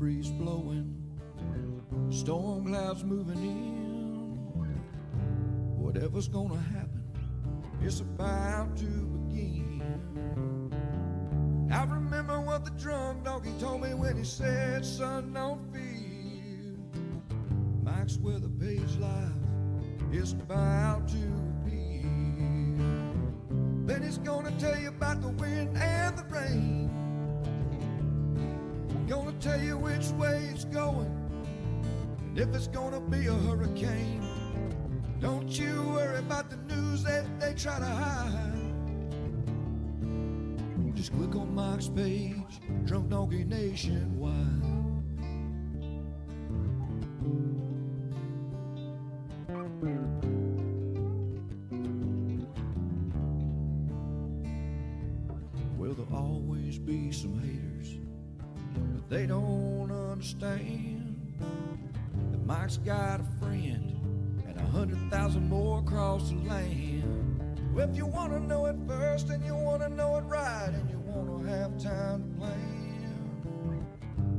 breeze blowing, storm clouds moving in. Whatever's gonna happen, it's about to begin. I remember what the drunk donkey told me when he said, son, don't fear. Mike's where the page life is about to appear. Then he's gonna tell you about the wind and the rain. Gonna tell you which way it's going, and if it's gonna be a hurricane. Don't you worry about the news that they try to hide. Just click on Mike's page, Drunk Donkey Nationwide. Well, there'll always be some haters, but they don't understand that Mike's got a friend and 100,000 more across the land. Well, if you want to know it first and you want to know it right and you want to have time to plan,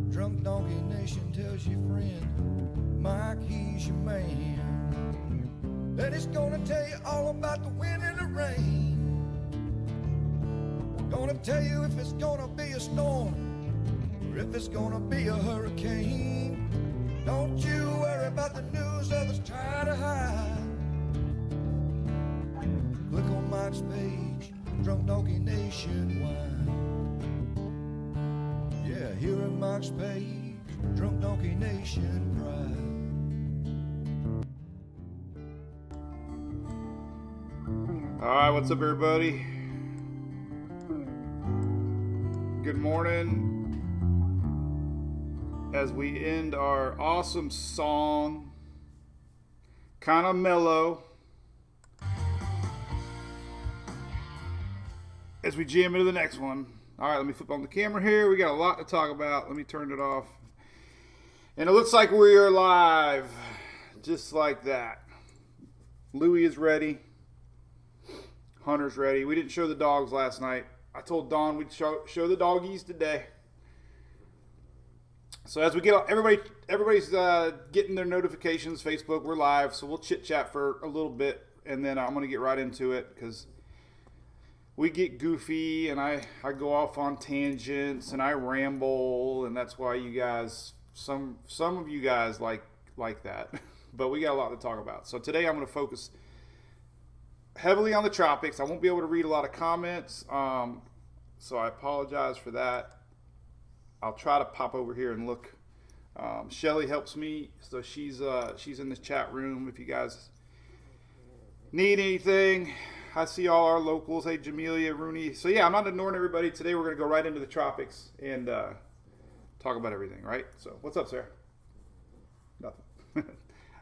Drunk Donkey Nation tells your friend Mike, he's your man. Then he's gonna tell you all about the wind and the rain. Gonna tell you if it's gonna be a storm or if it's gonna be a hurricane. Don't you worry about the news others try to hide. Click on Mike's page, Drunk Donkey Nationwide. Yeah, here at Mike's page, Drunk Donkey Nation pride. All right, what's up, everybody? Good morning. As we end our awesome song, kind of mellow, as we jam into the next one. All right, let me flip on the camera here. We got a lot to talk about. Let me turn it off. And it looks like we are live, just like that. Louie is ready. Hunter's ready. We didn't show the dogs last night. I told Dawn we'd show the doggies today. So as we get everybody's getting their notifications. Facebook, we're live, so we'll chit chat for a little bit, and then I'm gonna get right into it because we get goofy and I go off on tangents and I ramble, and that's why you guys, some of you guys like that. But we got a lot to talk about. So today I'm gonna focus heavily on the tropics. I won't be able to read a lot of comments, so I apologize for that. I'll try to pop over here and look. Shelly helps me, so she's in the chat room. If you guys need anything, I see all our locals. Hey, Jamelia, Rooney. So yeah, I'm not ignoring everybody. Today we're gonna go right into the tropics and talk about everything, right? So what's up, Sarah? Nothing.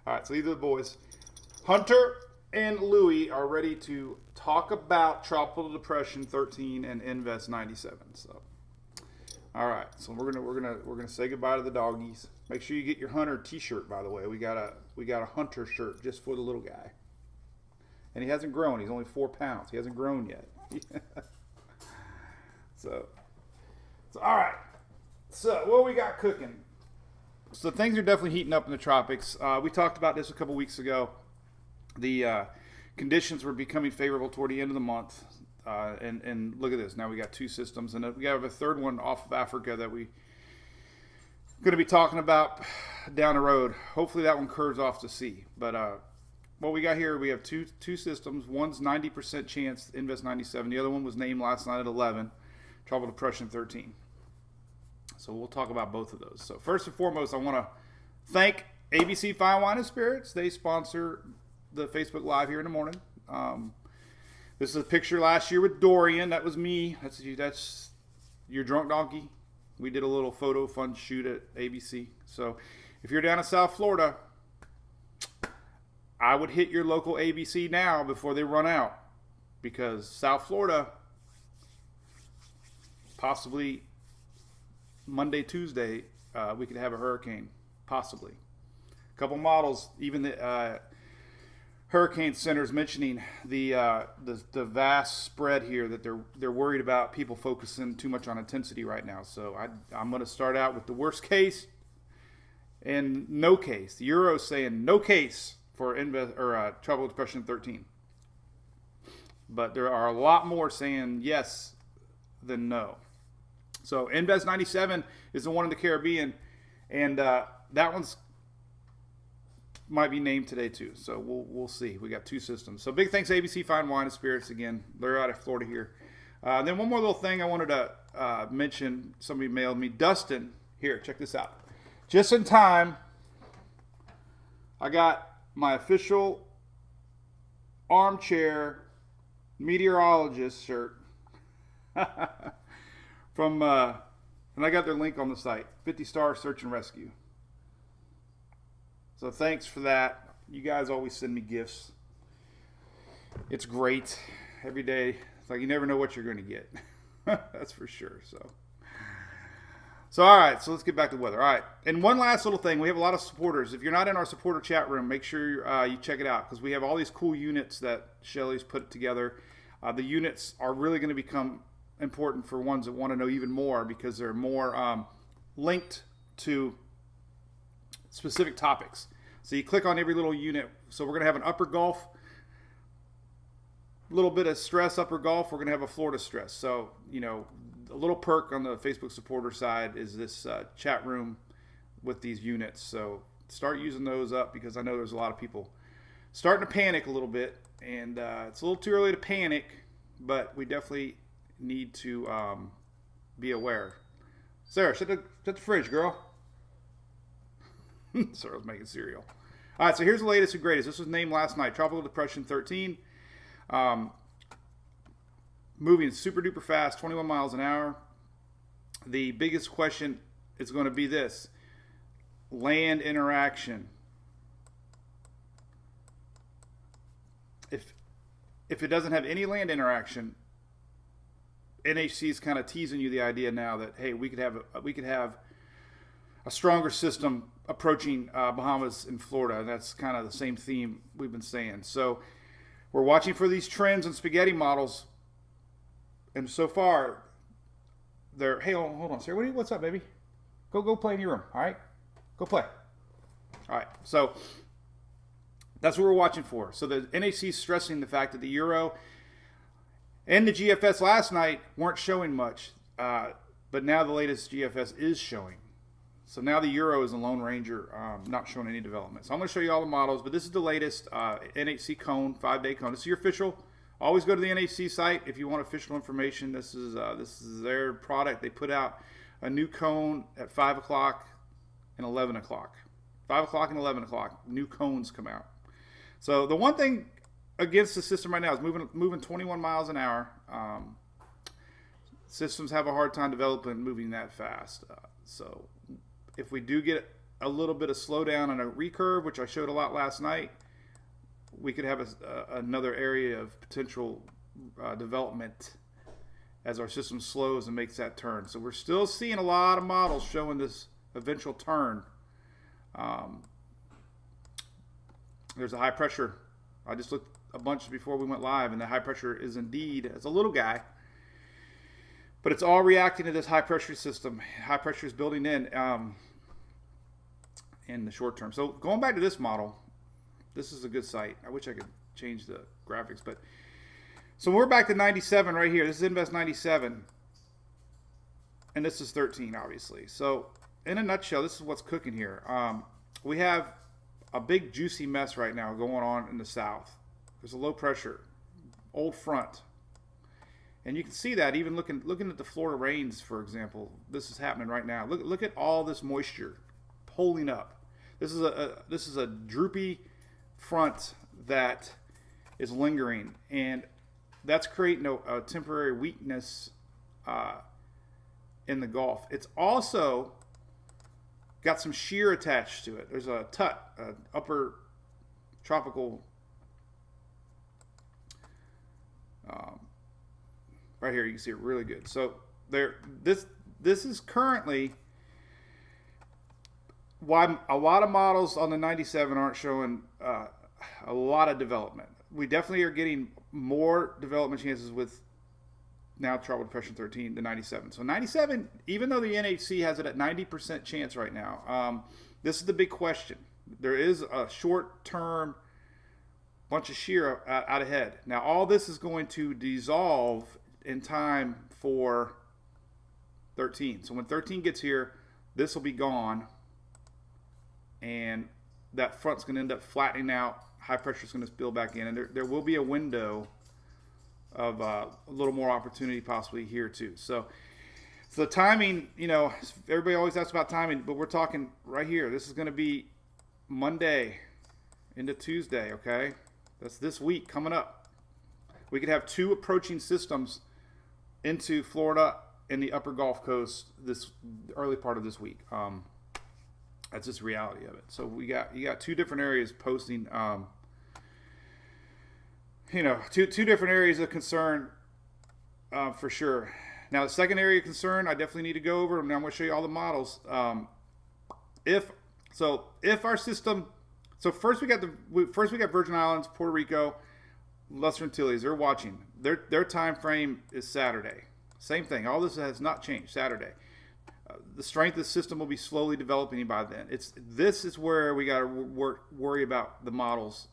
All right, so these are the boys. Hunter and Louie are ready to talk about Tropical Depression 13 and Invest 97. So, all right, so we're gonna say goodbye to the doggies. Make sure you get your Hunter T-shirt. By the way, we got a Hunter shirt just for the little guy, and he hasn't grown. He's only 4 pounds. He hasn't grown yet. so all right. So what we got cooking? So things are definitely heating up in the tropics. We talked about this a couple weeks ago. The conditions were becoming favorable toward the end of the month. And look at this. Now we got 2 systems. And we have a third one off of Africa that we're going to be talking about down the road. Hopefully that one curves off to sea. But what we got here, we have two systems. One's 90% chance, Invest 97. The other one was named last night at 11, Tropical Depression 13. So we'll talk about both of those. So first and foremost, I want to thank ABC Fine Wine and Spirits. They sponsor the Facebook Live here in the morning. This is a picture last year with Dorian. That was me. That's your drunk donkey. We did a little photo fun shoot at ABC. So if you're down in South Florida, I would hit your local ABC now before they run out, because South Florida, possibly Monday, Tuesday, we could have a hurricane, possibly. A couple models, even the hurricane centers mentioning the vast spread here, that they're worried about people focusing too much on intensity right now. So I'm going to start out with the worst case and no case. The Euro is saying no case for tropical depression 13, but there are a lot more saying yes than no. So Inves 97 is the one in the Caribbean, and that one's might be named today too. So we'll see. We got two systems. So big thanks to ABC Fine Wine and Spirits again. They're out of Florida here. Then one more little thing I wanted to mention. Somebody mailed me. Dustin, here, check this out. Just in time, I got my official armchair meteorologist shirt from, and I got their link on the site, 50 Star Search and Rescue. So thanks for that. You guys always send me gifts. It's great. Every day. It's like you never know what you're going to get. That's for sure. So all right. So let's get back to the weather. All right. And one last little thing. We have a lot of supporters. If you're not in our supporter chat room, make sure you check it out, because we have all these cool units that Shelly's put together. The units are really going to become important for ones that want to know even more, because they're more linked to specific topics. So you click on every little unit. So we're going to have an upper Gulf, a little bit of stress, upper Gulf. We're going to have a Florida stress. So, you know, a little perk on the Facebook supporter side is this chat room with these units. So start using those up, because I know there's a lot of people starting to panic a little bit. And it's a little too early to panic, but we definitely need to be aware. Sarah, shut the fridge, girl. Sorry, I was making cereal. All right, so here's the latest and greatest. This was named last night, Tropical Depression 13. Moving super duper fast, 21 miles an hour. The biggest question is going to be this: land interaction. If it doesn't have any land interaction, NHC is kind of teasing you the idea now that, hey, we could have a stronger system approaching Bahamas and Florida. And that's kind of the same theme we've been saying. So we're watching for these trends and spaghetti models. And so far, they're, hey, hold on, Sarah, what's up, baby? Go play in your room, all right? Go play. All right, so that's what we're watching for. So the NHC is stressing the fact that the Euro and the GFS last night weren't showing much, but now the latest GFS is showing. So now the Euro is a Lone Ranger, not showing any development. So I'm going to show you all the models, but this is the latest NHC cone, 5-day cone. This is your official. Always go to the NHC site if you want official information. This is their product. They put out a new cone at 5 o'clock and 11 o'clock. 5 o'clock and 11 o'clock, new cones come out. So the one thing against the system right now is moving 21 miles an hour. Systems have a hard time developing moving that fast. So if we do get a little bit of slowdown and a recurve, which I showed a lot last night, we could have another area of potential development as our system slows and makes that turn. So we're still seeing a lot of models showing this eventual turn. There's a high pressure. I just looked a bunch before we went live, and the high pressure is indeed, it's a little guy, but it's all reacting to this high pressure system. High pressure is building in the short term. So going back to this model, this is a good site. I wish I could change the graphics, but so we're back to 97 right here. This is Invest 97, and this is 13, obviously. So in a nutshell, this is what's cooking here. We have a big juicy mess right now going on in the south. There's a low pressure, old front, and you can see that even looking at the Florida rains, for example. This is happening right now. Look at all this moisture pulling up. This is a droopy front that is lingering, and that's creating a temporary weakness in the Gulf. It's also got some shear attached to it. There's a TUT, upper tropical, right here. You can see it really good. So this is currently why a lot of models on the 97 aren't showing a lot of development. We definitely are getting more development chances with now Tropical Depression 13 than 97. So 97, even though the NHC has it at 90% chance right now, this is the big question. There is a short-term bunch of shear out ahead. Now, all this is going to dissolve in time for 13. So when 13 gets here, this will be gone, and that front's going to end up flattening out. High pressure is going to spill back in, and there will be a window of a little more opportunity possibly here too. So the timing, everybody always asks about timing, but we're talking right here. This is going to be Monday into Tuesday, okay? That's this week coming up. We could have 2 approaching systems into Florida and the upper Gulf Coast this early part of this week. That's just the reality of it. So you got 2 different areas posting, two different areas of concern for sure. Now the second area of concern I definitely need to go over, and I'm going to show you all the models. If our system, so first we got Virgin Islands, Puerto Rico, Lesser Antilles. They're watching. Their time frame is Saturday. Same thing. All this has not changed. Saturday. The strength of the system will be slowly developing by then. This is where we got to worry about the models,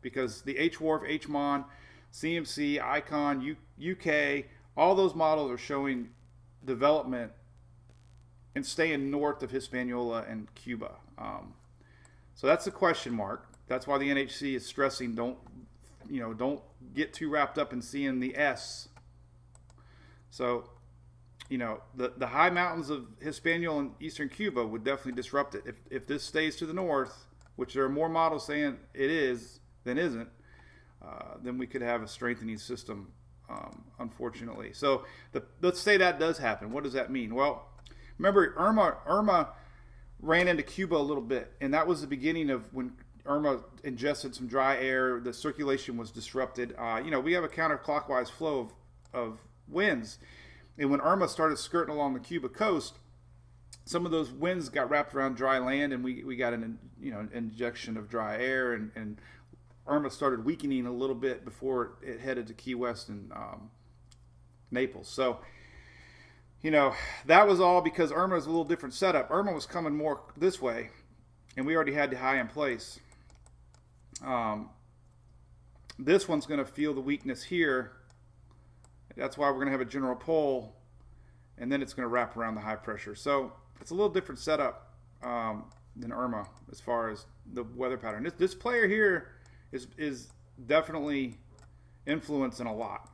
because the HWRF, HMON, CMC, ICON, UK, all those models are showing development and staying north of Hispaniola and Cuba. So that's a question mark. That's why the NHC is stressing don't get too wrapped up in seeing the S. So, the high mountains of Hispaniola and eastern Cuba would definitely disrupt it. If this stays to the north, which there are more models saying it is than isn't, then we could have a strengthening system, unfortunately. So let's say that does happen. What does that mean? Well, remember Irma ran into Cuba a little bit, and that was the beginning of when Irma ingested some dry air. The circulation was disrupted. We have a counterclockwise flow of winds. And when Irma started skirting along the Cuba coast, some of those winds got wrapped around dry land, and we got an injection of dry air, and Irma started weakening a little bit before it headed to Key West and Naples. So, that was all because Irma is a little different setup. Irma was coming more this way, and we already had the high in place. This one's going to feel the weakness here. That's why we're going to have a general pull, and then it's going to wrap around the high pressure. So it's a little different setup than Irma as far as the weather pattern. This player here is definitely influencing a lot.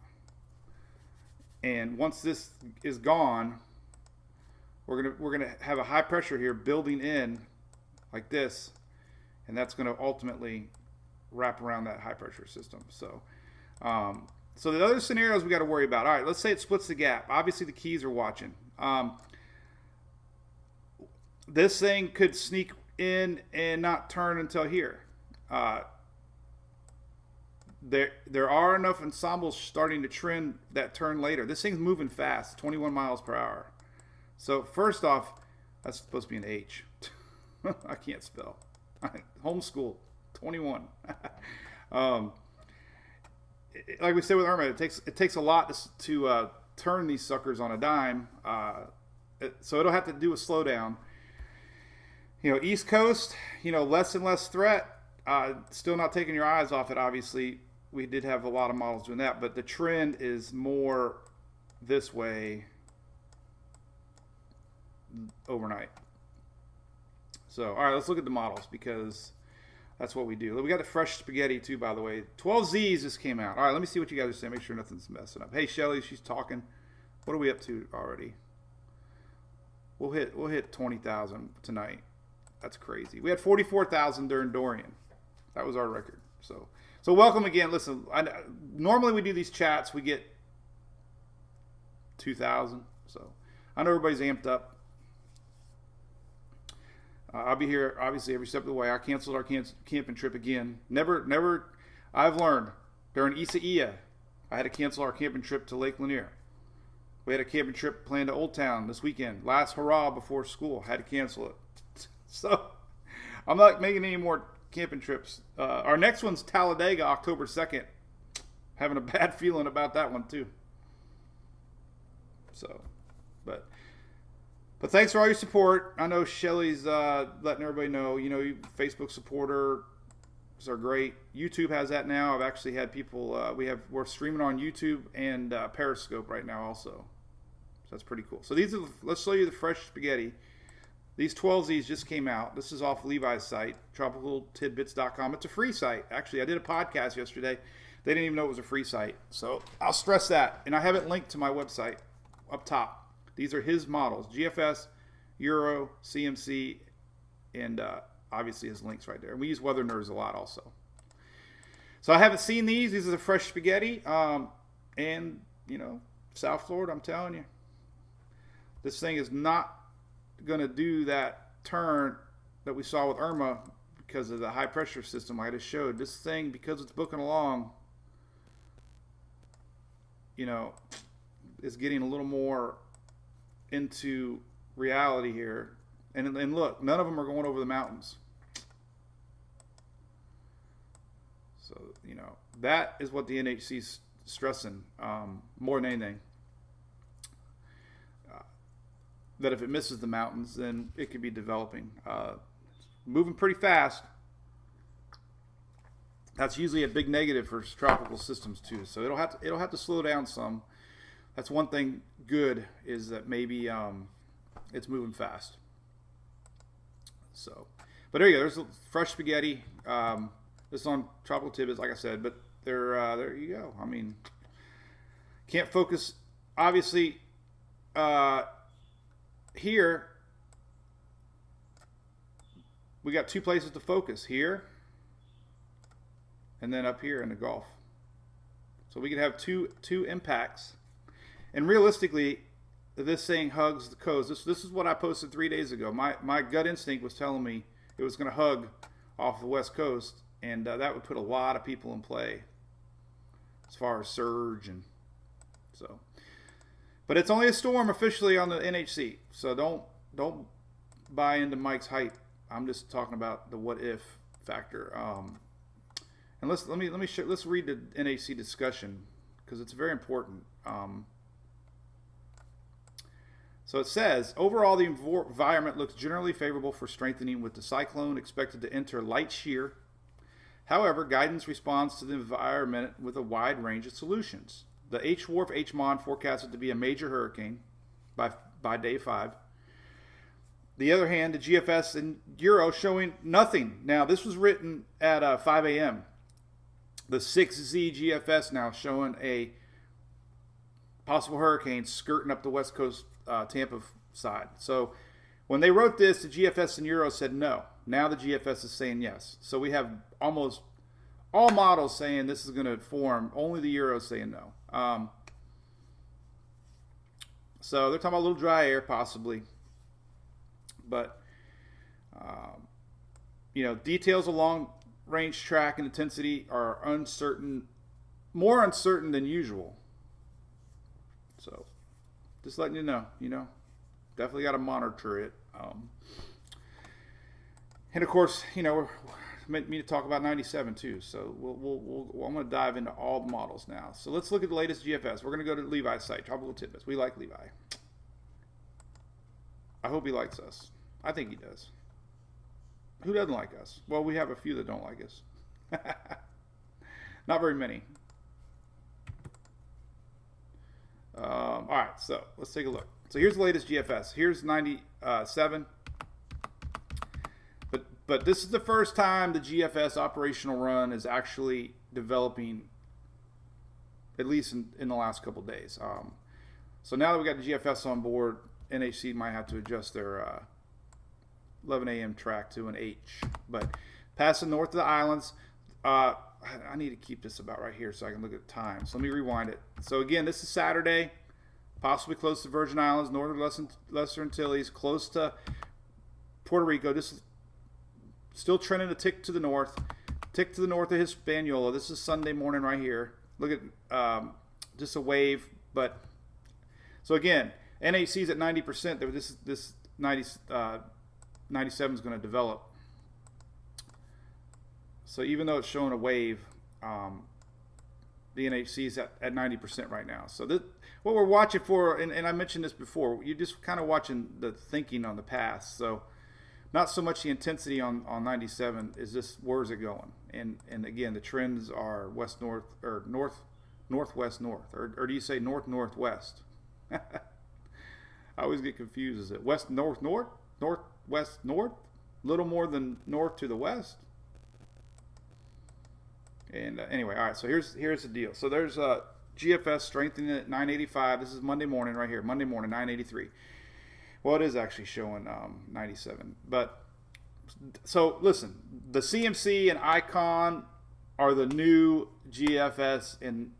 And once this is gone, we're gonna have a high pressure here building in like this, and that's going to ultimately wrap around that high pressure system. So. So the other scenarios we got to worry about. All right, let's say it splits the gap. Obviously, the Keys are watching. This thing could sneak in and not turn until here. There are enough ensembles starting to trend that turn later. This thing's moving fast, 21 miles per hour. So first off, that's supposed to be an H. I can't spell. Homeschool, 21. Like we said with Irma, it takes a lot to turn these suckers on a dime. So it'll have to do a slowdown. East Coast, less and less threat. Still not taking your eyes off it. Obviously, we did have a lot of models doing that, but the trend is more this way overnight. So, all right, let's look at the models because that's what we do. We got the fresh spaghetti too, by the way. 12Zs just came out. All right, let me see what you guys are saying. Make sure nothing's messing up. Hey, Shelly, she's talking. What are we up to already? We'll hit 20,000 tonight. That's crazy. We had 44,000 during Dorian. That was our record. So welcome again. Listen, normally we do these chats. We get 2,000. So I know everybody's amped up. I'll be here, obviously, every step of the way. I canceled our camping trip again. Never. I've learned during Isaiah, I had to cancel our camping trip to Lake Lanier. We had a camping trip planned to Old Town this weekend. Last hurrah before school. Had to cancel it. So I'm not making any more camping trips. Our next one's Talladega, October 2nd. Having a bad feeling about that one too. So, but thanks for all your support. I know Shelly's letting everybody know. You know, Facebook supporters are great. YouTube has that now. I've actually had people. We're streaming on YouTube and Periscope right now also. So that's pretty cool. So let's show you the fresh spaghetti. These 12Zs just came out. This is off Levi's site, tropicaltidbits.com. It's a free site. Actually, I did a podcast yesterday. They didn't even know it was a free site. So I'll stress that. And I have it linked to my website up top. These are his models, GFS, Euro, CMC, and obviously his links right there. And we use Weather Nerds a lot also. So I haven't seen these. These are the fresh spaghetti. And, you know, South Florida, I'm telling you. This thing is not going to do that turn that we saw with Irma because of the high pressure system I just showed. This thing, because it's booking along, you know, is getting a little more into reality here. And look, none of them are going over the mountains. So, you know, that is what the NHC's stressing more than anything. That if it misses the mountains, then it could be developing. Moving pretty fast. That's usually a big negative for tropical systems too. So it'll have to slow down some. That's one thing good, is that maybe it's moving fast. So, but there you go. There's fresh spaghetti. This is on Tropical Tidbits, like I said. But there you go. I mean, can't focus. Obviously, here we got two places to focus, here and then up here in the Gulf. So we could have two impacts. And realistically, this thing hugs the coast. This is what I posted 3 days ago. My gut instinct was telling me it was going to hug off the West Coast, and that would put a lot of people in play as far as surge and so. But it's only a storm officially on the NHC, so don't buy into Mike's hype. I'm just talking about the what if factor. And let's read the NHC discussion because it's very important. So it says, overall the environment looks generally favorable for strengthening, with the cyclone expected to enter light shear. However, guidance responds to the environment with a wide range of solutions. The H-Wharf H-Mon forecasted to be a major hurricane by day 5. The other hand, the GFS and Euro showing nothing. Now, this was written at 5 a.m. The 6Z GFS now showing a possible hurricane skirting up the West Coast Tampa side. So when they wrote this, the GFS and Euro said no. Now the GFS is saying yes. So we have almost all models saying this is going to form. Only the Euro is saying no. So they're talking about a little dry air possibly. But, you know, details along range track and intensity are uncertain, more uncertain than usual. So just letting you know, definitely got to monitor it. And of course, you know, we're meant me to talk about 97 too. So I'm going to dive into all the models now. So let's look at the latest GFS. We're going to go to Levi's site, Tropical Tidbits. We like Levi. I hope he likes us. I think he does. Who doesn't like us? Well, we have a few that don't like us. Not very many. All right, so let's take a look. So here's the latest GFS. Here's 97. But this is the first time the GFS operational run is actually developing, at least in the last couple of days. So now that we got the GFS on board, NHC might have to adjust their 11 a.m. track to an H. But passing north of the islands, I need to keep this about right here so I can look at the time. So let me rewind it. So again, this is Saturday, possibly close to Virgin Islands, northern Lesser Antilles, close to Puerto Rico. This is still trending a tick to the north of Hispaniola. This is Sunday morning right here. Look at just a wave. But so again, NHC is at 90%. This 97 is going to develop. So even though it's showing a wave, the NHC is at 90% right now. So what we're watching for, and I mentioned this before, you're just kind of watching the thinking on the past. So not so much the intensity on 97 is just where's it going. And again, the trends are west-north or northwest-north. Or do you say north-northwest? I always get confused. Is it west-north-north? Northwest-north? A little more than north to the west? And anyway, all right, so here's the deal. So there's GFS strengthening at 985. This is Monday morning right here. Monday morning, 983. Well, it is actually showing 97. But so listen, the CMC and Icon are the new GFS and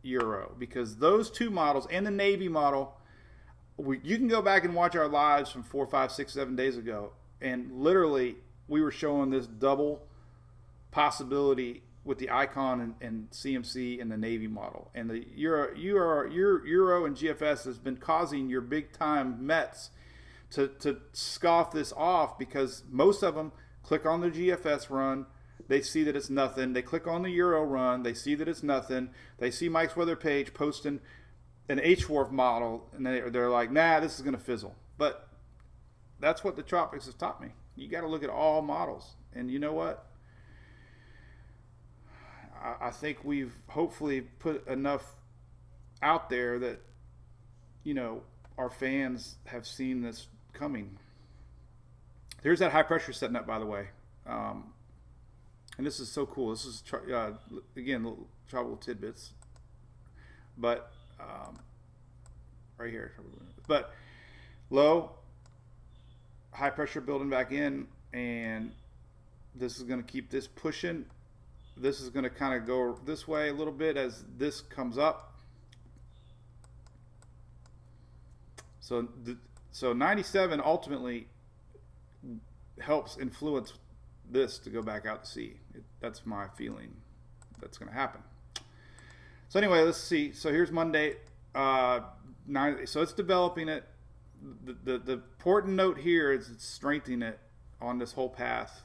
Euro, because those two models and the Navy model, you can go back and watch our lives from 4, 5, 6, 7 days ago, and literally we were showing this double possibility with the Icon and CMC and the Navy model. And the Euro and GFS has been causing your big time Mets to scoff this off, because most of them click on the GFS run, they see that it's nothing. They click on the Euro run, they see that it's nothing. They see Mike's weather page posting an H-Wharf model, and they're like, nah, this is going to fizzle. But that's what the tropics has taught me. You got to look at all models. And you know what? I think we've hopefully put enough out there that, you know, our fans have seen this coming. There's that high pressure setting up, by the way. And this is so cool. This is, again, little tropical tidbits. But right here. But low, high pressure building back in, and this is going to keep this pushing. This is going to kind of go this way a little bit as this comes up. So 97 ultimately helps influence this to go back out to sea. That's my feeling that's going to happen. So anyway, let's see. So here's Monday. So it's developing it. The important note here is it's strengthening it on this whole path.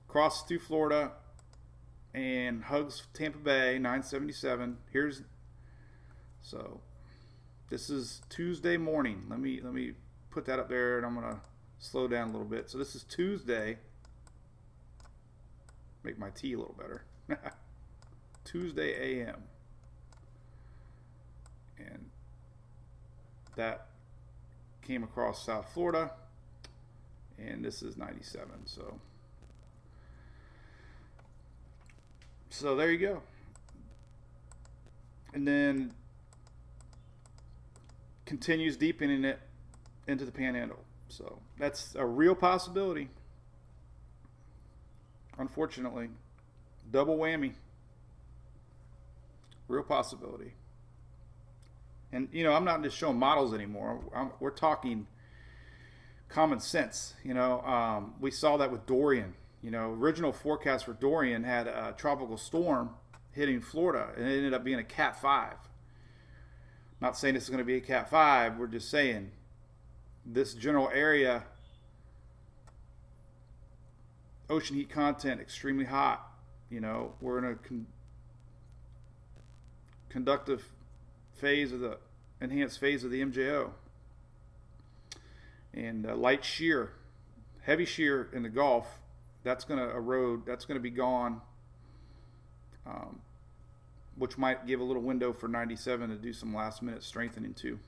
Crosses through Florida and hugs Tampa Bay, 977. So this is Tuesday morning. Let me put that up there, and I'm gonna slow down a little bit. So this is Tuesday. Make my tea a little better. Tuesday a.m. And that came across South Florida, and this is 97. So there you go. And then continues deepening it into the Panhandle. So that's a real possibility. Unfortunately, double whammy. Real possibility. And, you know, I'm not just showing models anymore. We're talking common sense. You know, we saw that with Dorian. You know, original forecast for Dorian had a tropical storm hitting Florida, and it ended up being a Cat 5. Not saying this is going to be a Cat 5. We're just saying this general area, ocean heat content extremely hot. You know, we're in a conductive phase of the enhanced phase of the MJO, and light shear, heavy shear in the Gulf. That's going to erode. That's going to be gone, which might give a little window for 97 to do some last minute strengthening too.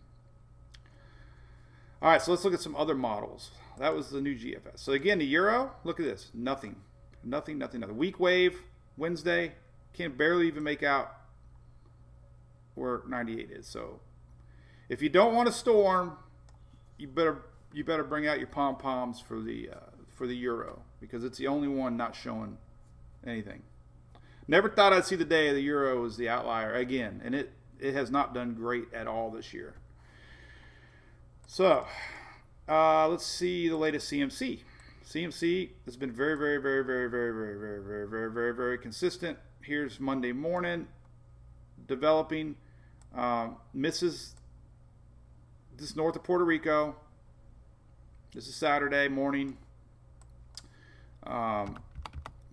All right, so let's look at some other models. That was the new GFS. So again, the Euro, look at this. Nothing. Weak wave, Wednesday, can barely even make out where 98 is. So if you don't want a storm, you better bring out your pom-poms for the Euro, because it's the only one not showing anything. Never thought I'd see the day the Euro is the outlier again, and it has not done great at all this year. So let's see the latest CMC. CMC has been very, very, very, very, very, very, very, very, very, very, very consistent. Here's Monday morning, developing, misses this north of Puerto Rico. This is Saturday morning.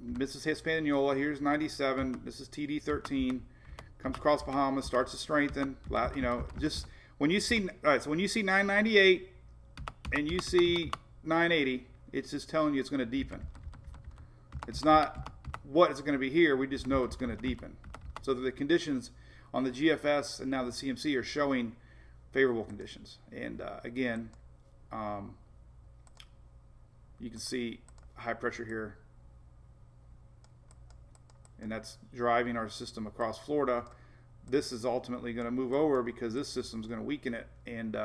This is Hispaniola. Here's 97. This is TD13. Comes across Bahamas, starts to strengthen. You know, just when you see, all right, so when you see 998 and you see 980, it's just telling you it's going to deepen. It's not what it's going to be here. We just know it's going to deepen. So the conditions on the GFS and now the CMC are showing favorable conditions. And again, you can see high pressure here. And that's driving our system across Florida. This is ultimately going to move over because this system is going to weaken it, and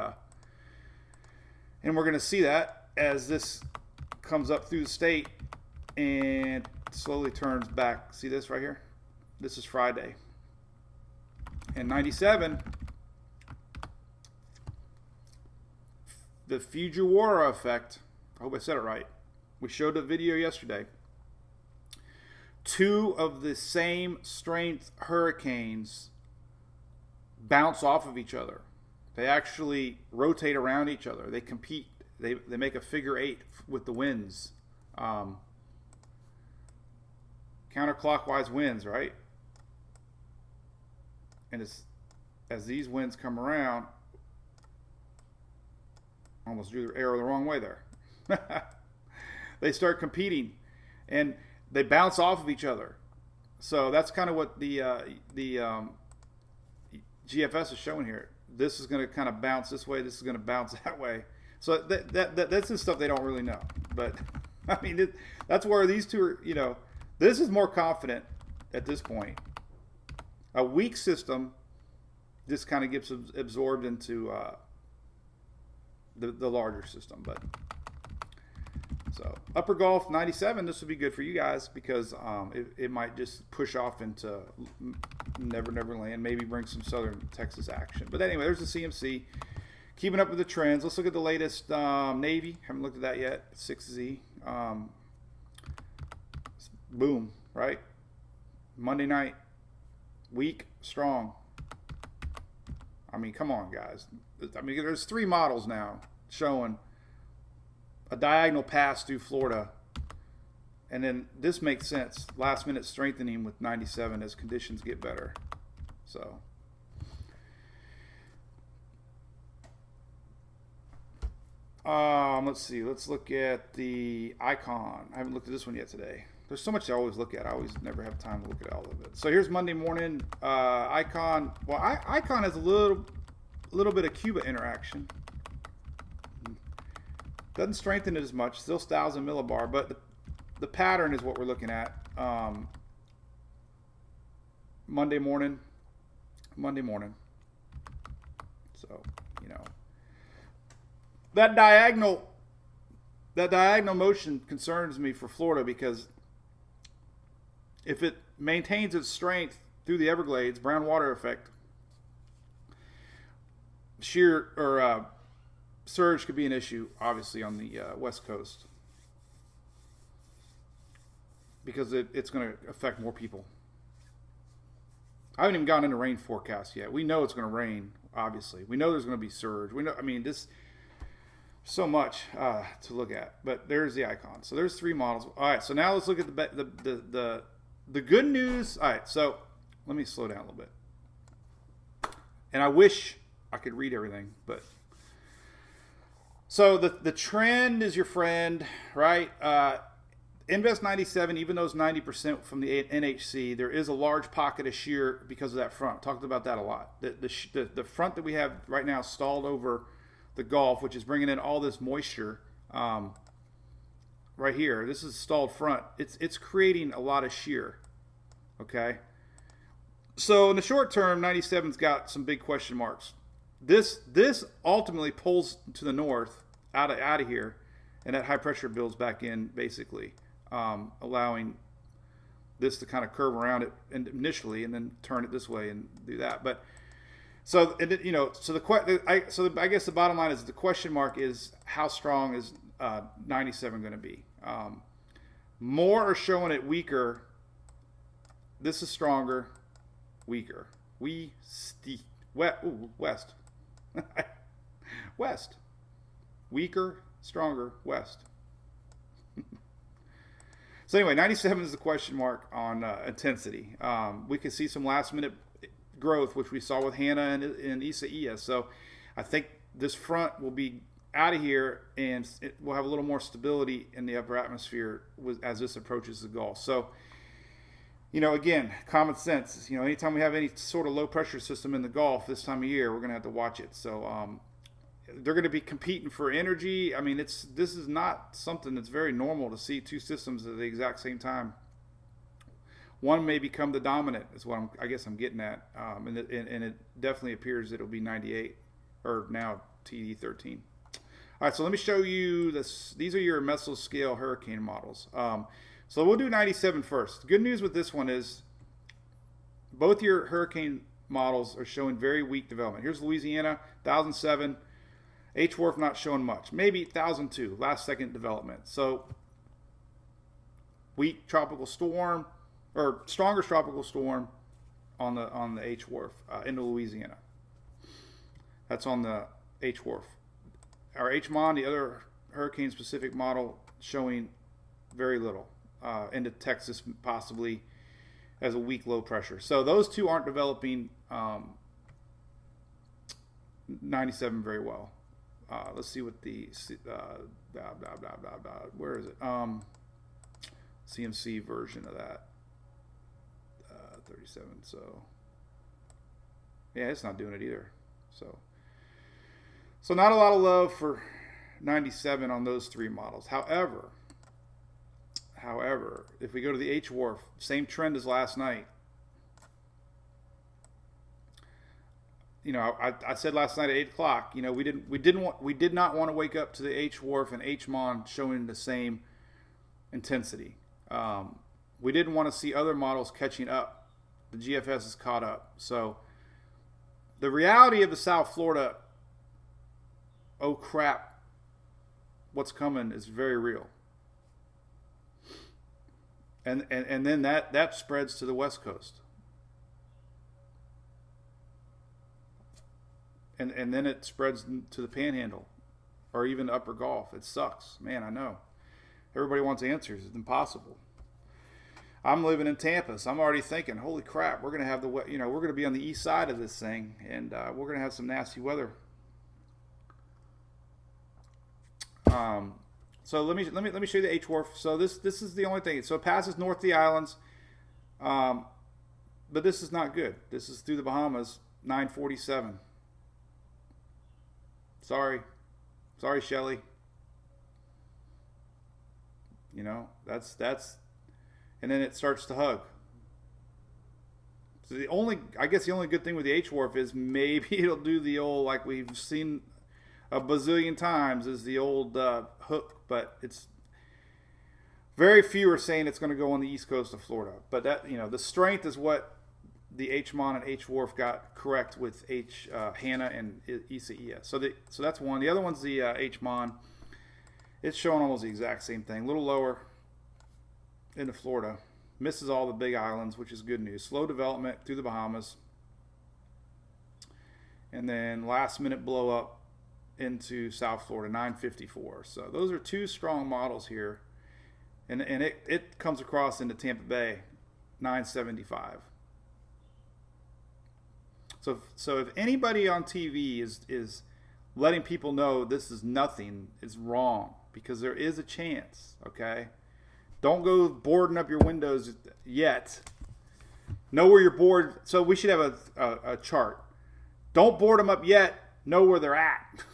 we're going to see that as this comes up through the state and slowly turns back. See this right here? This is Friday, and 97. The Fujiwara effect. I hope I said it right. We showed a video yesterday. Two of the same strength hurricanes bounce off of each other. They actually rotate around each other. They compete. They make a figure eight with the winds. Counterclockwise winds, right? And as these winds come around, almost drew the arrow the wrong way there. They start competing, and they bounce off of each other. So that's kind of what the GFS is showing here. This is going to kind of bounce this way. This is going to bounce that way. So that's the stuff they don't really know. But I mean, that's where these two are. You know, this is more confident at this point. A weak system just kind of gets absorbed into the larger system. But so Upper Gulf 97, this would be good for you guys because it might just push off into Never Land, maybe bring some southern Texas action. But anyway, there's the CMC. Keeping up with the trends. Let's look at the latest Navy. Haven't looked at that yet. 6Z. Boom, right? Monday night. Weak, strong. I mean, come on, guys. I mean, there's 3 models now showing a diagonal pass through Florida, and then this makes sense. Last minute strengthening with 97 as conditions get better. So let's see. Let's look at the Icon. I haven't looked at this one yet today. There's so much I always look at. I always never have time to look at all of it. So here's Monday morning. Icon. Well, Icon has a little bit of Cuba interaction. Doesn't strengthen it as much. Still styles and millibar, but the pattern is what we're looking at. Monday morning. So, you know, that diagonal motion concerns me for Florida because if it maintains its strength through the Everglades, brown water effect, shear or surge could be an issue, obviously, on the West Coast because it's going to affect more people. I haven't even gotten into rain forecast yet. We know it's going to rain, obviously. We know there's going to be surge. We know. I mean, this so much to look at. But there's the Icon. So there's 3 models. All right. So now let's look at the good news. All right. So let me slow down a little bit. And I wish I could read everything, but. So the trend is your friend, right? Invest 97, even though it's 90% from the NHC, there is a large pocket of shear because of that front. Talked about that a lot. The front that we have right now stalled over the Gulf, which is bringing in all this moisture right here. This is a stalled front. It's creating a lot of shear, okay? So in the short term, 97's got some big question marks. This ultimately pulls to the north out of here, and that high pressure builds back in, basically, allowing this to kind of curve around it initially, and then turn it this way and do that. But so I guess the bottom line is the question mark is how strong is 97 going to be? More are showing it weaker. This is stronger, weaker. West. Weaker, stronger, west. So anyway, 97 is the question mark on intensity. We could see some last minute growth, which we saw with Hannah and Isaiah. So I think this front will be out of here, and we'll have a little more stability in the upper atmosphere as this approaches the Gulf. So, again, common sense. Anytime we have any sort of low pressure system in the Gulf this time of year, we're going to have to watch it. So they're going to be competing for energy. I mean, this is not something that's very normal to see two systems at the exact same time. One may become the dominant, is what I guess I'm getting at, and it definitely appears that it'll be 98 or now TD13. All right, so let me show you this. These are your mesoscale hurricane models. So we'll do 97 first. The good news with this one is both your hurricane models are showing very weak development. Here's Louisiana, 1007. H-Wharf not showing much. Maybe 1002, last second development. So weak tropical storm, or stronger tropical storm on the H-Wharf into Louisiana. That's on the H-Wharf. Our HMON, the other hurricane-specific model, showing very little into Texas, possibly as a weak low pressure. So those two aren't developing 97 very well. Let's see what the where is it? CMC version of that. 37. So yeah, it's not doing it either. So not a lot of love for 97 on those three models. However, if we go to the H-Wharf, same trend as last night. I said last night at 8 o'clock, we did not want to wake up to the H-Wharf and HMON showing the same intensity. We didn't want to see other models catching up. The GFS is caught up. So the reality of the South Florida, oh crap, what's coming is very real. And then that spreads to the West Coast. And then it spreads to the Panhandle or even the Upper Gulf. It sucks. Man, I know. Everybody wants answers. It's impossible. I'm living in Tampa, so I'm already thinking, holy crap, we're going to have we're going to be on the east side of this thing, and we're going to have some nasty weather. So let me show you the H-Wharf. So this is the only thing. So it passes north of the islands, but this is not good. This is through the Bahamas, 947. Sorry, Shelly. That's, and then it starts to hug. So the only good thing with the H-Wharf is maybe it'll do the old, like we've seen a bazillion times, is the old hook, but it's very few are saying it's going to go on the east coast of Florida. But that, the strength is what the HMON and H-Wharf got correct with Hannah and Isaiah. So that's one. The other one's the HMON. It's showing almost the exact same thing, a little lower into Florida. Misses all the big islands, which is good news. Slow development through the Bahamas. And then last minute blow up into South Florida, 954. So those are two strong models here. And it comes across into Tampa Bay, 975. So if anybody on TV is letting people know this is nothing, is wrong, because there is a chance, okay? Don't go boarding up your windows yet. Know where you're bored. So we should have a chart. Don't board them up yet. Know where they're at.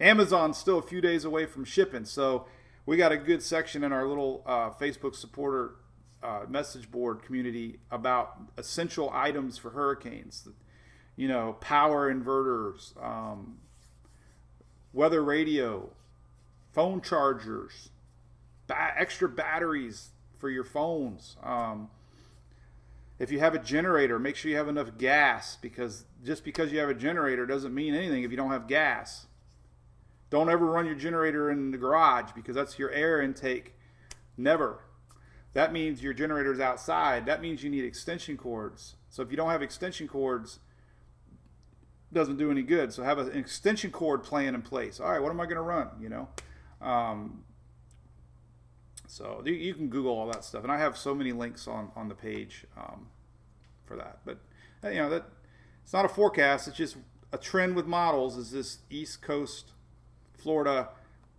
Amazon's still a few days away from shipping, so we got a good section in our little Facebook supporter message board community about essential items for hurricanes. Power inverters, weather radio, phone chargers, extra batteries for your phones. If you have a generator, make sure you have enough gas, because just because you have a generator doesn't mean anything if you don't have gas. Don't ever run your generator in the garage, because that's your air intake. Never. That means your generator is outside. That means you need extension cords. So if you don't have extension cords, it doesn't do any good. So have an extension cord plan in place. All right, what am I going to run? So you can Google all that stuff, and I have so many links on the page for that. But you know, that it's not a forecast; it's just a trend with models. Is this East Coast Florida,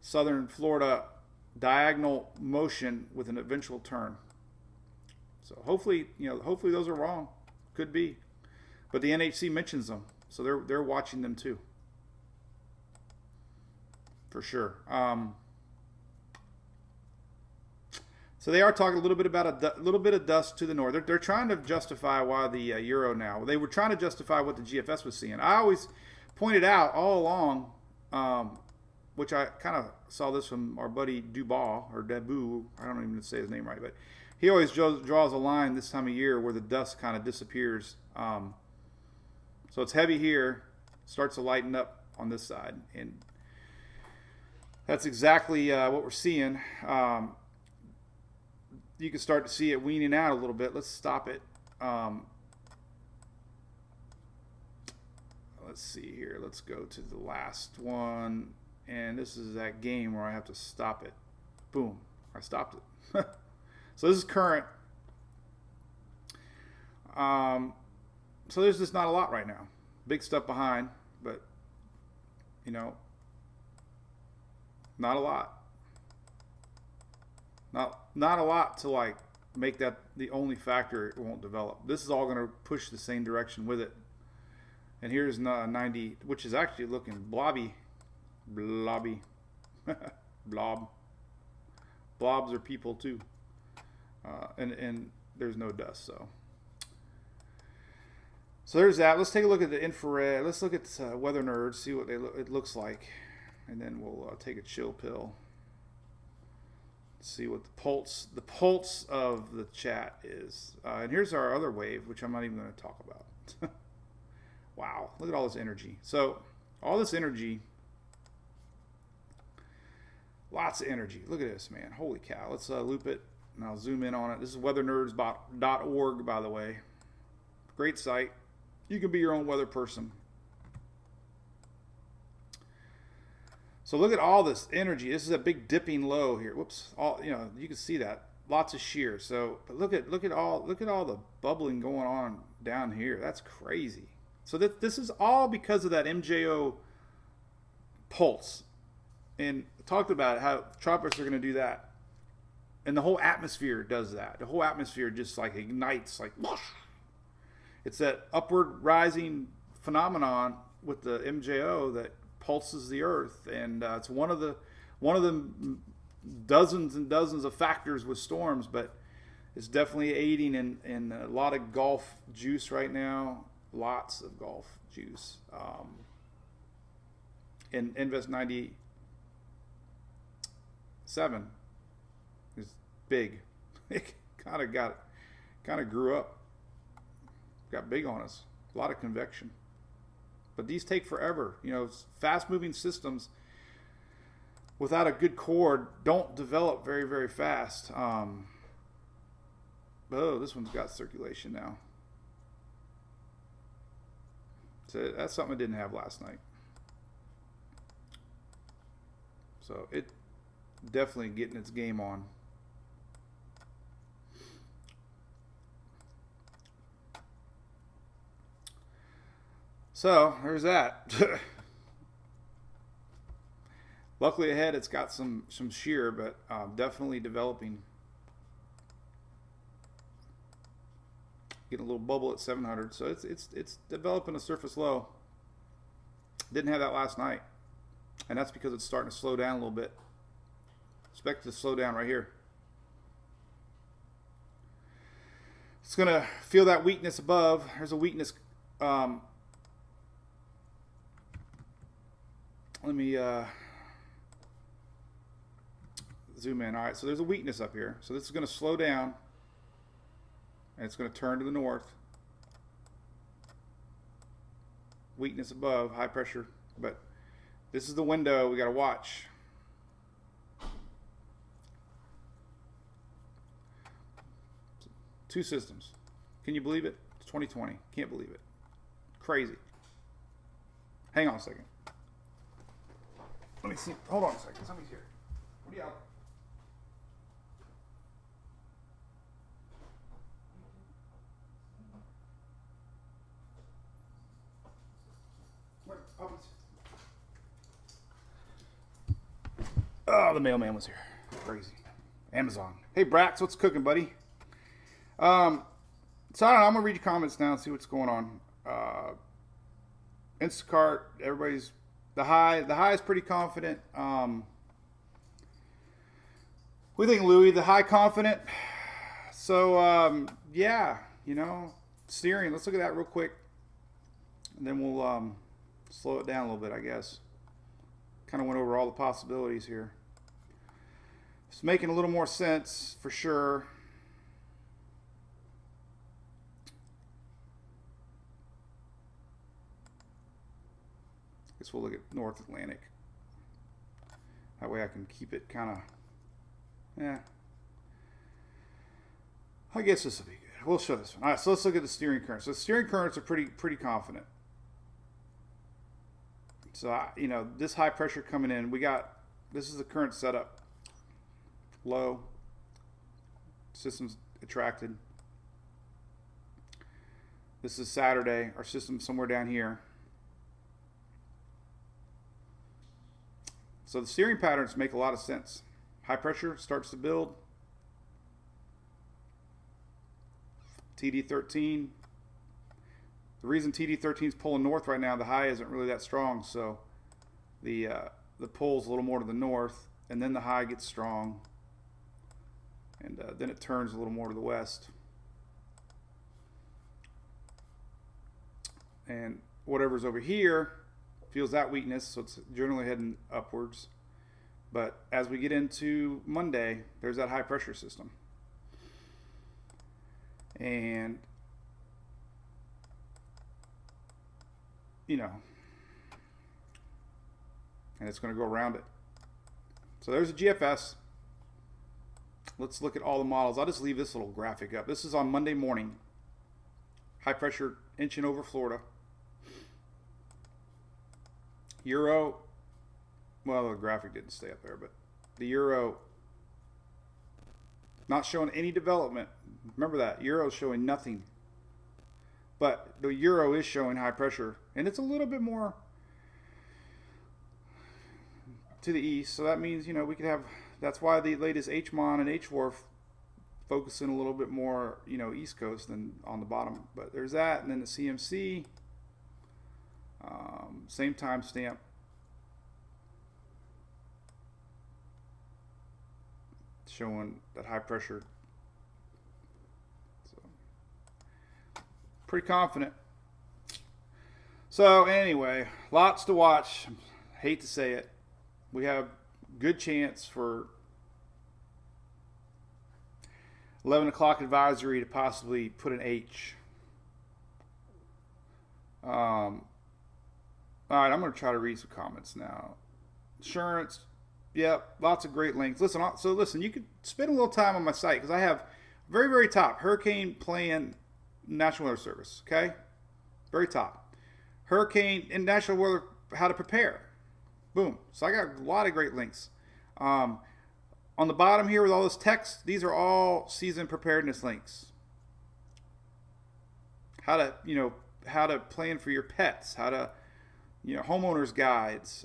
Southern Florida diagonal motion with an eventual turn? So hopefully, you know, hopefully those are wrong. Could be, but the NHC mentions them, so they're watching them too, for sure. So they are talking a little bit about a little bit of dust to the north. They're trying to justify why the euro now. They were trying to justify what the GFS was seeing. I always pointed out all along, which I kind of saw this from our buddy Dubois, or Debu. I don't even say his name right, but he always draws a line this time of year where the dust kind of disappears. So it's heavy here, starts to lighten up on this side, and that's exactly what we're seeing. You can start to see it weaning out a little bit. Let's stop it. Let's see here. Let's go to the last one. And this is that game where I have to stop it. Boom. I stopped it. So this is current. So there's just not a lot right now. Big stuff behind, but, you know, not a lot. Not a lot to like make that the only factor it won't develop. This is all going to push the same direction with it. And here's 90, which is actually looking blobby. Blobby. Blob. Blobs are people too. And there's no dust, so there's that. Let's take a look at the infrared. Let's look at Weather Nerds, see what it looks like, and then we'll take a chill pill. See what the pulse of the chat is. And here's our other wave, which I'm not even going to talk about. Wow, look at all this energy. So all this energy, lots of energy. Look at this, man. Holy cow. Let's loop it, and I'll zoom in on it. This is weathernerds.org, by the way. Great site. You can be your own weather person. So look at all this energy. This is a big dipping low here. Whoops. All, you know, you can see that. Lots of shear. So, but look at all the bubbling going on down here. That's crazy. So this is all because of that MJO pulse. And I talked about how tropics are going to do that. And the whole atmosphere does that. The whole atmosphere just like ignites, like whoosh. It's that upward rising phenomenon with the MJO that pulses the earth, and it's one of the dozens and dozens of factors with storms, but it's definitely aiding in a lot of Gulf juice right now. Lots of Gulf juice. And Invest 97 is big. It kind of grew up, got big on us. A lot of convection. But these take forever. You know, fast-moving systems without a good core don't develop very, very fast. Oh, this one's got circulation now. So that's something I didn't have last night. So it definitely getting its game on. So there's that. Luckily ahead, it's got some shear, but definitely developing. Getting a little bubble at 700, so it's developing a surface low. Didn't have that last night, and that's because it's starting to slow down a little bit. Expect it to slow down right here. It's gonna feel that weakness above. There's a weakness. Let me zoom in. All right, so there's a weakness up here. So this is going to slow down, and it's going to turn to the north. Weakness above, high pressure. But this is the window we got to watch. Two systems. Can you believe it? It's 2020. Can't believe it. Crazy. Hang on a second. Let me see. Hold on a second. Somebody's here. Yeah. Oh, the mailman was here. Crazy. Amazon. Hey, Brax, what's cooking, buddy? So I don't know. I'm gonna read your comments now and see what's going on. Instacart. Everybody's the high. The high is pretty confident. What do you think, Louis? The high confident. So yeah, steering. Let's look at that real quick, and then we'll slow it down a little bit, I guess. Kind of went over all the possibilities here. It's making a little more sense for sure. Guess we'll look at North Atlantic. That way I can keep it kind of, I guess this will be good. We'll show this one. All right, so let's look at the steering currents. So the steering currents are pretty confident. So, this high pressure coming in, this is the current setup. Low. System's attracted. This is Saturday. Our system's somewhere down here. So the steering patterns make a lot of sense. High pressure starts to build. TD13. The reason TD13 is pulling north right now, the high isn't really that strong, so the pull's a little more to the north, and then the high gets strong, and then it turns a little more to the west. And whatever's over here feels that weakness, so it's generally heading upwards. But as we get into Monday, there's that high pressure system. And and it's going to go around it. So there's a GFS. Let's look at all the models. I'll just leave this little graphic up. This is on Monday morning. High pressure inching over Florida. Euro, well, the graphic didn't stay up there, but the Euro not showing any development. Remember that. Euro is showing nothing. But the Euro is showing high pressure, and it's a little bit more to the east. So that means, we could have, that's why the latest HMON and HWARF focusing a little bit more, East Coast than on the bottom. But there's that, and then the CMC, same time stamp. Showing that high pressure. So pretty confident. So anyway, lots to watch. Hate to say it. We have good chance for 11 o'clock advisory to possibly put an H. All right, I'm going to try to read some comments now. Insurance. Yep, lots of great links. Listen, you could spend a little time on my site because I have very, very top hurricane plan National Weather Service. Okay, very top hurricane and National Weather how to prepare. Boom. So I got a lot of great links. On the bottom here with all this text, these are all season preparedness links. How to plan for your pets. How to, homeowners guides.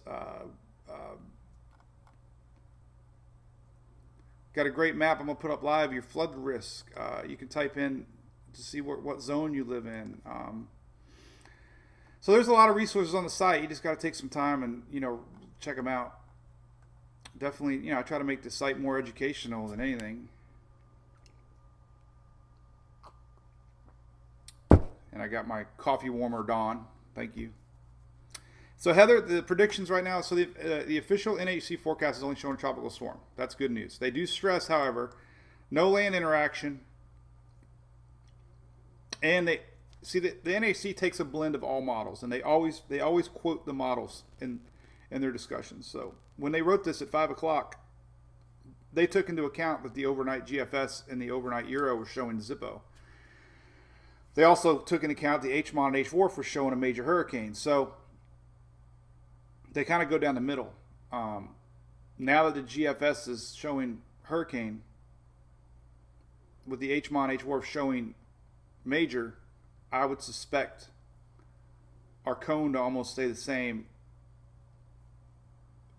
Got a great map I'm going to put up live, your flood risk. You can type in to see what zone you live in. So there's a lot of resources on the site. You just got to take some time and, check them out. Definitely, I try to make the site more educational than anything. And I got my coffee warmer, Dawn. Thank you. So Heather, the predictions right now, so the official NHC forecast is only showing a tropical storm. That's good news. They do stress, however, no land interaction. And the NHC takes a blend of all models, and they always quote the models in their discussions. So when they wrote this at 5 o'clock, they took into account that the overnight GFS and the overnight Euro were showing Zippo. They also took into account the HMON and HWARF were showing a major hurricane. So they kind of go down the middle. now that the GFS is showing hurricane, with the HMON, HWRF showing major, I would suspect our cone to almost stay the same,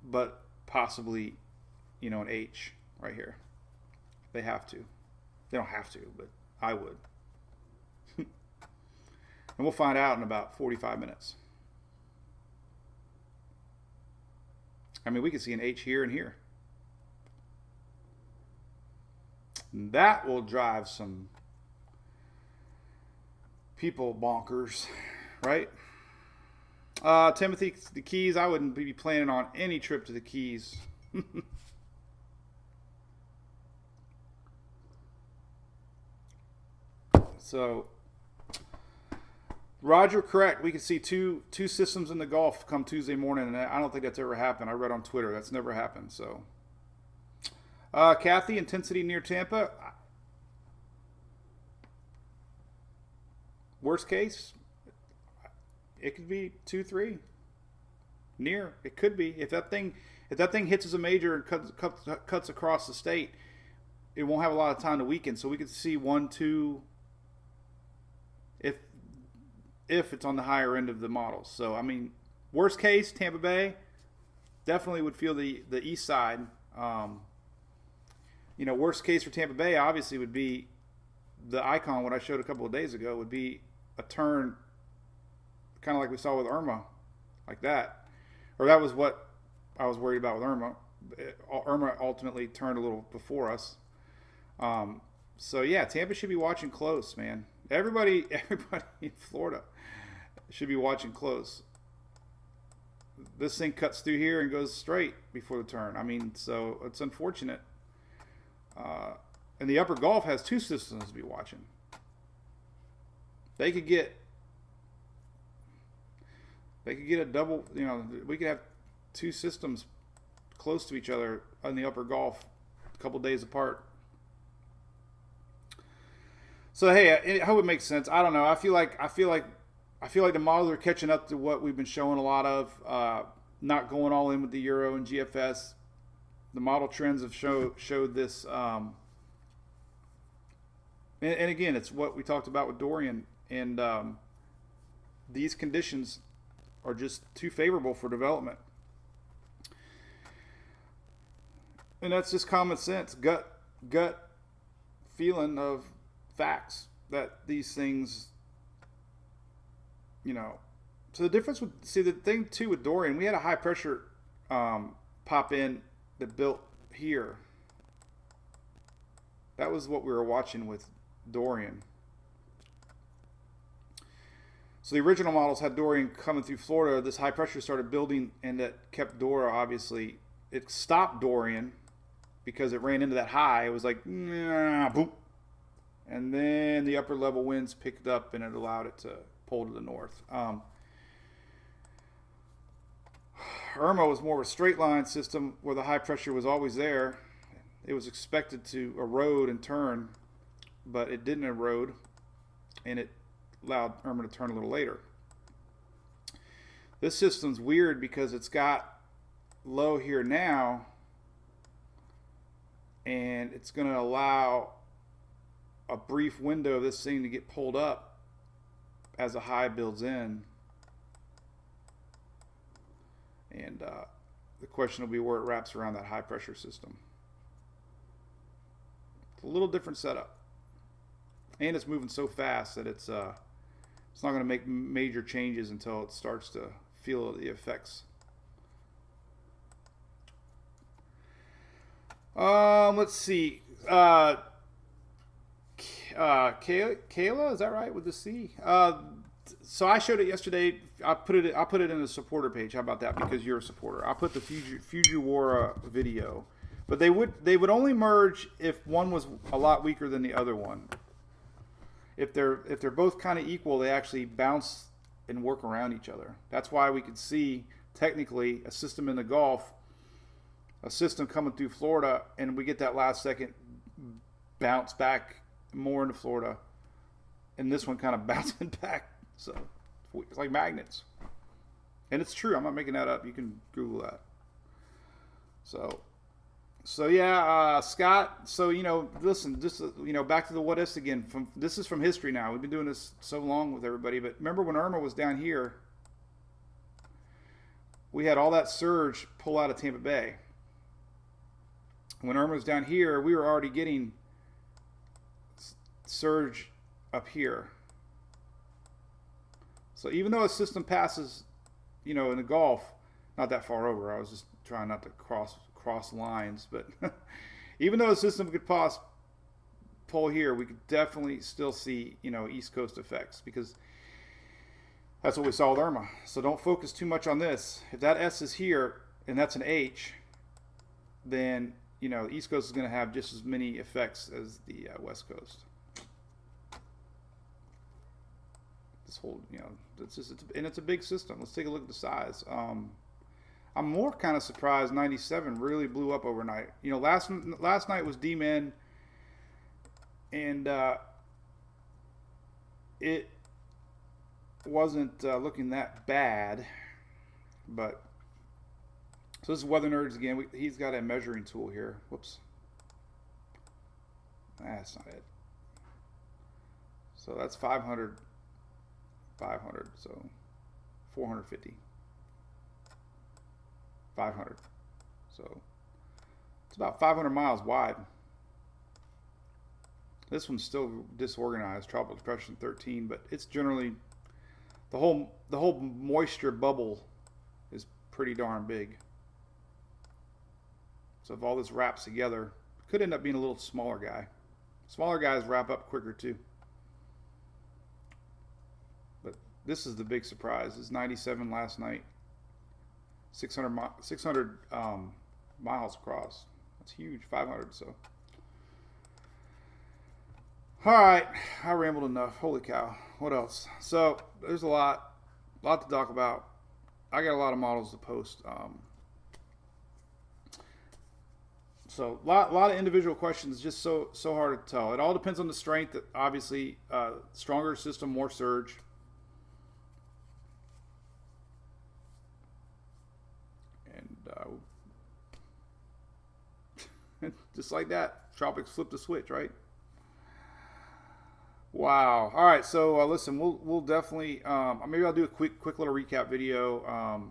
but possibly, an H right here. They have to. They don't have to, but I would. And we'll find out in about 45 minutes. I mean, we could see an H here and here. And that will drive some people bonkers, right? Timothy, the Keys, I wouldn't be planning on any trip to the Keys. So, Roger, correct. We could see two systems in the Gulf come Tuesday morning, and I don't think that's ever happened. I read on Twitter that's never happened. So, Kathy, intensity near Tampa. Worst case, it could be 2-3. Near, it could be. If that thing hits as a major and cuts across the state, it won't have a lot of time to weaken. So we could see 1-2. If it's on the higher end of the models. So, I mean, worst case, Tampa Bay definitely would feel the east side. Worst case for Tampa Bay obviously would be the icon, what I showed a couple of days ago, would be a turn kind of like we saw with Irma, like that. Or that was what I was worried about with Irma. Irma ultimately turned a little before us. So, yeah, Tampa should be watching close, man. Everybody in Florida should be watching close. This thing cuts through here and goes straight before the turn. I mean, so it's unfortunate. And the upper Gulf has two systems to be watching. They could get a double, we could have two systems close to each other on the upper Gulf a couple days apart. So hey, I hope it makes sense. I don't know. I feel like the models are catching up to what we've been showing a lot of. Not going all in with the Euro and GFS. The model trends have showed this. And again, it's what we talked about with Dorian. And these conditions are just too favorable for development. And that's just common sense, gut feeling of facts that these things, So the difference with, the thing too with Dorian, we had a high pressure pop in that built here. That was what we were watching with Dorian. So the original models had Dorian coming through Florida. This high pressure started building, and that kept Dora, obviously. It stopped Dorian because it ran into that high. It was like, boom. And then the upper level winds picked up, and it allowed it to pull to the north. Irma was more of a straight line system where the high pressure was always there. It was expected to erode and turn, but it didn't erode, and it allowed Irma to turn a little later. This system's weird because it's got low here now, and it's going to allow a brief window of this thing to get pulled up as a high builds in. And the question will be where it wraps around that high pressure system. It's a little different setup. And it's moving so fast that it's not going to make major changes until it starts to feel the effects. Let's see. Kayla, is that right with the C? So I showed it yesterday. I put it in the supporter page. How about that? Because you're a supporter. I put the Fujiwara video, but they would only merge if one was a lot weaker than the other one. If they're both kind of equal, they actually bounce and work around each other. That's why we could see technically a system in the Gulf, a system coming through Florida, and we get that last second bounce back more into Florida, and this one kind of bouncing back. So it's like magnets, and it's true. I'm not making that up. You can Google that. So So yeah, Scott. So listen, just back to the what ifs again. This is from history now. We've been doing this so long with everybody, but remember when Irma was down here? We had all that surge pull out of Tampa Bay. When Irma was down here, we were already getting surge up here. So even though a system passes, in the Gulf, not that far over. I was just trying not to cross lines, but even though a system could pull here, we could definitely still see East Coast effects, because that's what we saw with Irma. So don't focus too much on this. If that S is here and that's an H, then the East Coast is going to have just as many effects as the West Coast. This whole, it's a big system. Let's take a look at the size. I'm more kind of surprised 97 really blew up overnight. Last night was D-Min, and it wasn't looking that bad. But so this is Weather Nerds again. He's got a measuring tool here. Whoops. That's not it. So that's 500, so 450. 500. So it's about 500 miles wide. This one's still disorganized, tropical depression 13, but it's generally the whole moisture bubble is pretty darn big. So if all this wraps together, it could end up being a little smaller guy. Smaller guys wrap up quicker too. But this is the big surprise. It's 97 last night. 600 miles across. That's huge. 500. So, all right, I rambled enough. Holy cow! What else? So there's a lot to talk about. I got a lot of models to post. So a lot of individual questions. Just so hard to tell. It all depends on the strength. Obviously, stronger system, more surge. Just like that, tropics flip the switch, right? Wow. All right, so listen, we'll definitely maybe I'll do a quick little recap video.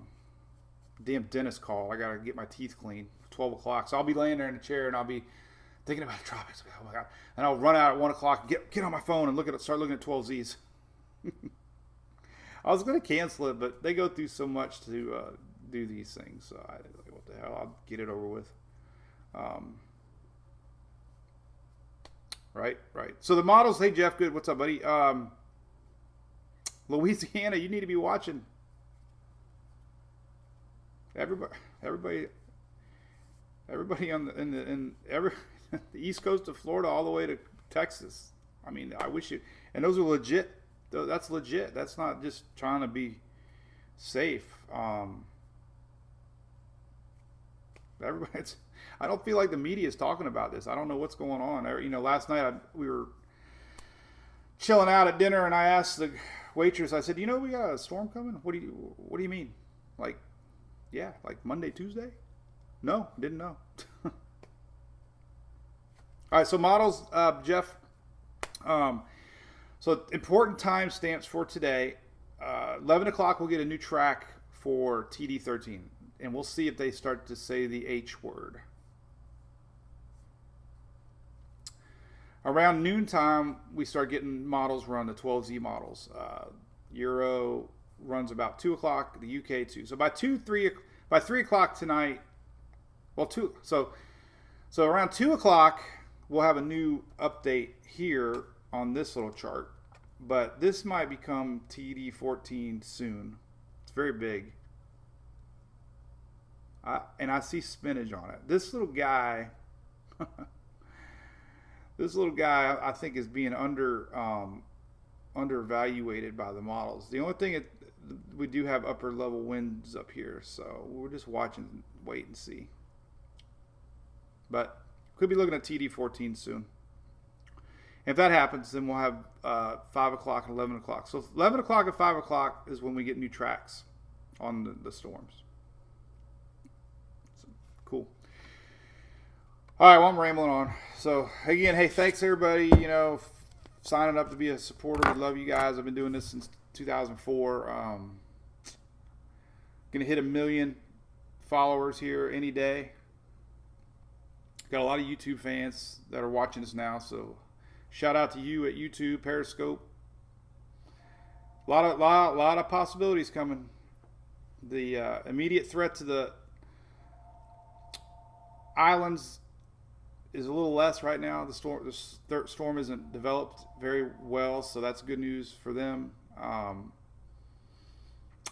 Damn dentist call. I gotta get my teeth clean. 12 o'clock. So I'll be laying there in a chair and I'll be thinking about the tropics. Oh my god! And I'll run out at 1 o'clock. Get on my phone and start looking at 12Zs. I was gonna cancel it, but they go through so much to do these things. So I like, what the hell? I'll get it over with. Right. So the models. Hey Jeff, good. What's up, buddy? Louisiana, you need to be watching. Everybody on the East Coast of Florida all the way to Texas. I mean, I wish you. And those are legit. That's legit. That's not just trying to be safe. Everybody's. I don't feel like the media is talking about this. I don't know what's going on. Last night we were chilling out at dinner, and I asked the waitress. I said, we got a storm coming. What do you mean? Like, yeah, like Monday, Tuesday? No, didn't know. All right, so models, Jeff. So important timestamps for today. 11 o'clock, we'll get a new track for TD13, and we'll see if they start to say the H word. Around noontime, we start getting models run, the 12Z models. Euro runs about 2 o'clock, the UK 2. So by 3 o'clock tonight, so around 2 o'clock, we'll have a new update here on this little chart. But this might become TD14 soon. It's very big. And I see spinach on it. This little guy... This little guy, I think, is being undervaluated by the models. The only thing we do have upper level winds up here, so we're just watching, wait and see. But could be looking at TD14 soon. If that happens, then we'll have 5 o'clock and 11 o'clock. So 11 o'clock and 5 o'clock is when we get new tracks on the storms. So, cool. All right, well, I'm rambling on. So, again, hey, thanks, everybody, signing up to be a supporter. We love you guys. I've been doing this since 2004. Going to hit 1 million followers here any day. Got a lot of YouTube fans that are watching us now, so shout out to you at YouTube, Periscope. A lot of possibilities coming. The immediate threat to the islands is a little less right now. The storm isn't developed very well, so that's good news for them.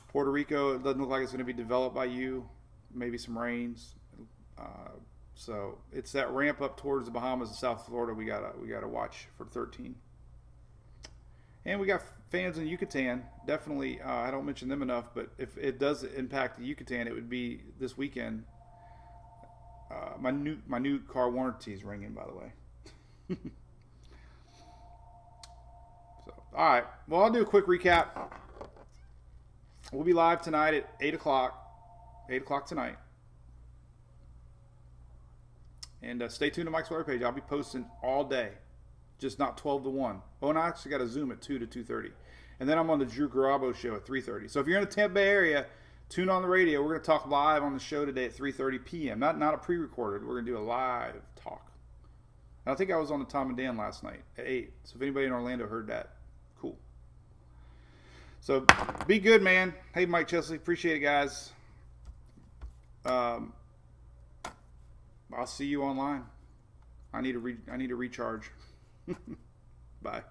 Puerto Rico, it doesn't look like it's going to be developed by you. Maybe some rains. So it's that ramp up towards the Bahamas and South Florida we gotta watch for 13. And we got fans in Yucatan. Definitely, I don't mention them enough, but if it does impact the Yucatan, it would be this weekend. My new car warranty is ringing, by the way. So, all right. Well, I'll do a quick recap. We'll be live tonight at 8 o'clock. 8 o'clock tonight. And stay tuned to Mike's Water page. I'll be posting all day, just not 12 to 1. Oh, and I actually got a Zoom at 2 to 2:30. And then I'm on the Drew Garabo show at 3:30. So if you're in the Tampa Bay area, tune on the radio. We're going to talk live on the show today at 3:30 p.m. Not a pre-recorded. We're going to do a live talk. And I think I was on the Tom and Dan last night at 8. So if anybody in Orlando heard that, cool. So be good, man. Hey, Mike Chesley. Appreciate it, guys. I'll see you online. I need to recharge. Bye.